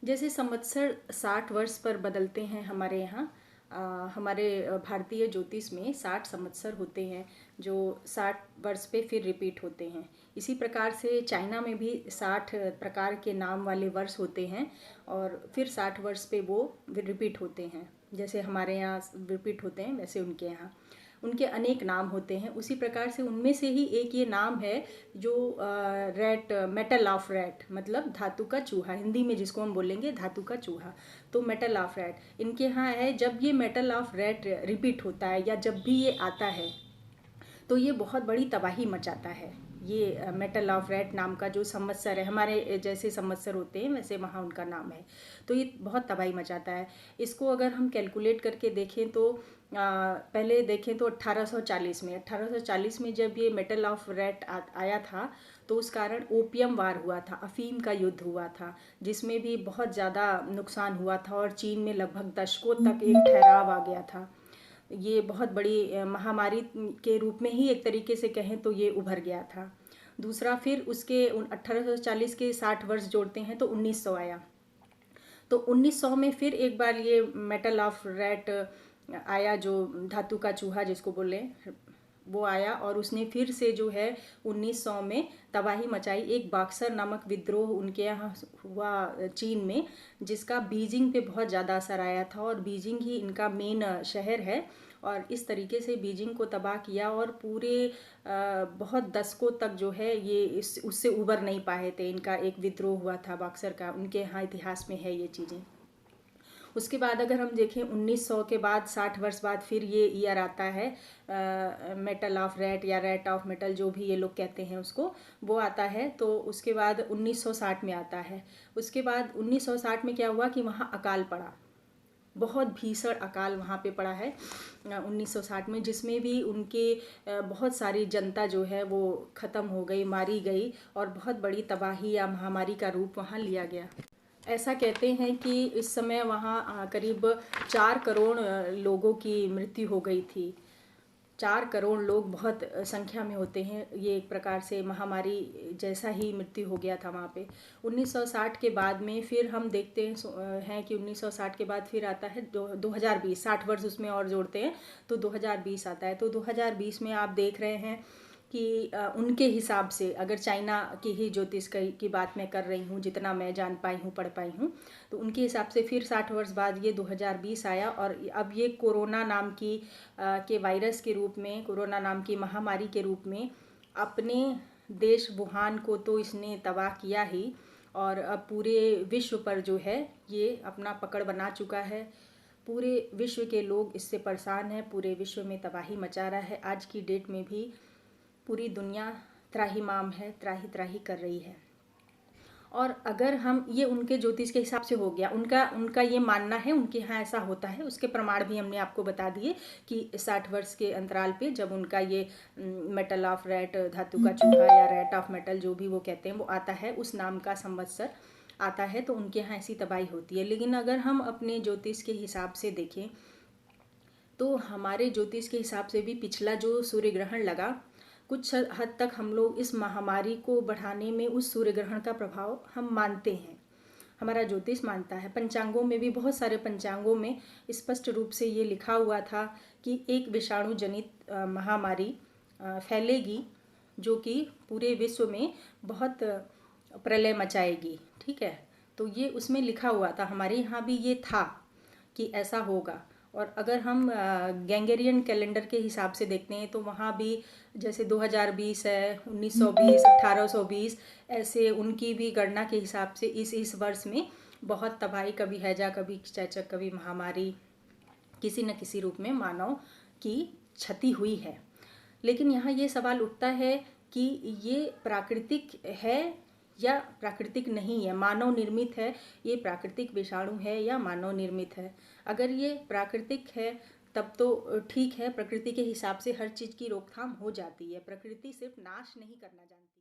जैसे संवत्सर 60 वर्ष पर बदलते हैं हमारे यहाँ। हमारे भारतीय ज्योतिष में 60 संवत्सर होते हैं जो 60 वर्ष पे फिर रिपीट होते हैं। इसी प्रकार से चाइना में भी 60 प्रकार के नाम वाले वर्ष होते हैं और फिर 60 वर्ष पे वो रिपीट होते हैं। जैसे हमारे यहाँ रिपीट होते हैं वैसे उनके यहाँ उनके अनेक नाम होते हैं। उसी प्रकार से उनमें से ही एक ये नाम है जो रैट, मेटल ऑफ रैट, मतलब धातु का चूहा, हिंदी में जिसको हम बोलेंगे धातु का चूहा। तो मेटल ऑफ रैट इनके यहाँ है। जब ये मेटल ऑफ रैट रिपीट होता है या जब भी ये आता है तो ये बहुत बड़ी तबाही मचाता है। ये मेटल ऑफ रैट नाम का जो संवत्सर है, हमारे जैसे संवत्सर होते हैं वैसे वहाँ उनका नाम है। तो ये बहुत तबाही मचाता है। इसको अगर हम कैलकुलेट करके देखें तो पहले देखें तो 1840 में जब ये मेटल ऑफ रैट आया था तो उस कारण ओपियम वार हुआ था, अफीम का युद्ध हुआ था, जिसमें भी बहुत ज़्यादा नुकसान हुआ था और चीन में लगभग दशकों तक एक ठहराव आ गया था। ये बहुत बड़ी महामारी के रूप में ही एक तरीके से कहें तो ये उभर गया था। दूसरा फिर उसके 1840 के 60 वर्ष जोड़ते हैं तो 1900 आया। तो 1900 में फिर एक बार ये मेटल ऑफ रैट आया, जो धातु का चूहा जिसको बोले, वो आया और उसने फिर से जो है 1900 में तबाही मचाई। एक बक्सर नामक विद्रोह उनके यहाँ हुआ चीन में, जिसका बीजिंग पे बहुत ज़्यादा असर आया था और बीजिंग ही इनका मेन शहर है। और इस तरीके से बीजिंग को तबाह किया और पूरे बहुत दशकों तक जो है ये उससे उबर नहीं पाए थे। इनका एक विद्रोह हुआ था बक्सर का, उनके यहाँ इतिहास में है ये चीज़ें। उसके बाद अगर हम देखें 1900 के बाद 60 वर्ष बाद फिर ये ईयर आता है मेटल ऑफ रैट या रैट ऑफ मेटल, जो भी ये लोग कहते हैं उसको, वो आता है। तो उसके बाद 1960 में आता है। उसके बाद 1960 में क्या हुआ कि वहाँ अकाल पड़ा, बहुत भीषण अकाल वहाँ पे पड़ा है 1960 में, जिसमें भी उनके बहुत सारी जनता जो है वो ख़त्म हो गई, मारी गई और बहुत बड़ी तबाही या महामारी का रूप वहाँ लिया गया। ऐसा कहते हैं कि इस समय वहाँ करीब 4 करोड़ लोगों की मृत्यु हो गई थी। 4 करोड़ लोग बहुत संख्या में होते हैं। ये एक प्रकार से महामारी जैसा ही मृत्यु हो गया था वहाँ पे। 1960 के बाद में फिर हम देखते हैं कि 1960 के बाद फिर आता है 2020, 60 वर्ष उसमें और जोड़ते हैं तो 2020 आता है। तो 2020 में आप देख रहे हैं कि उनके हिसाब से, अगर चाइना की ही ज्योतिष की बात मैं कर रही हूँ, जितना मैं जान पाई हूँ, पढ़ पाई हूँ, तो उनके हिसाब से फिर 60 वर्ष बाद ये 2020 आया। और अब ये कोरोना नाम की के वायरस के रूप में, कोरोना नाम की महामारी के रूप में अपने देश वुहान को तो इसने तबाह किया ही, और अब पूरे विश्व पर जो है ये अपना पकड़ बना चुका है। पूरे विश्व के लोग इससे परेशान हैं, पूरे विश्व में तबाही मचा रहा है। आज की डेट में भी पूरी दुनिया त्राहिमाम है, त्राही त्राही कर रही है। और अगर हम ये उनके ज्योतिष के हिसाब से हो गया, उनका ये मानना है, उनके यहाँ ऐसा होता है, उसके प्रमाण भी हमने आपको बता दिए कि 60 वर्ष के अंतराल पे जब उनका ये मेटल ऑफ रैट, धातु का चूहा या रैट ऑफ मेटल जो भी वो कहते हैं वो आता है, उस नाम का संवत्सर आता है, तो उनके यहाँ ऐसी तबाही होती है। लेकिन अगर हम अपने ज्योतिष के हिसाब से देखें तो हमारे ज्योतिष के हिसाब से भी पिछला जो सूर्य ग्रहण लगा, कुछ हद तक हम लोग इस महामारी को बढ़ाने में उस सूर्य ग्रहण का प्रभाव हम मानते हैं, हमारा ज्योतिष मानता है। पंचांगों में भी, बहुत सारे पंचांगों में स्पष्ट रूप से ये लिखा हुआ था कि एक विषाणु जनित महामारी फैलेगी जो कि पूरे विश्व में बहुत प्रलय मचाएगी। ठीक है, तो ये उसमें लिखा हुआ था, हमारे यहाँ भी ये था कि ऐसा होगा। और अगर हम गैंगेरियन कैलेंडर के हिसाब से देखते हैं तो वहाँ भी जैसे 2020 है, 1920, 1820, ऐसे उनकी भी गणना के हिसाब से इस वर्ष में बहुत तबाही, कभी हैजा, कभी चैचक, कभी महामारी, किसी न किसी रूप में मानव की क्षति हुई है। लेकिन यहाँ ये सवाल उठता है कि ये प्राकृतिक है या प्राकृतिक नहीं है, मानव निर्मित है, ये प्राकृतिक विषाणु है या मानव निर्मित है। अगर ये प्राकृतिक है तब तो ठीक है, प्रकृति के हिसाब से हर चीज़ की रोकथाम हो जाती है। प्रकृति सिर्फ नाश नहीं करना जानती।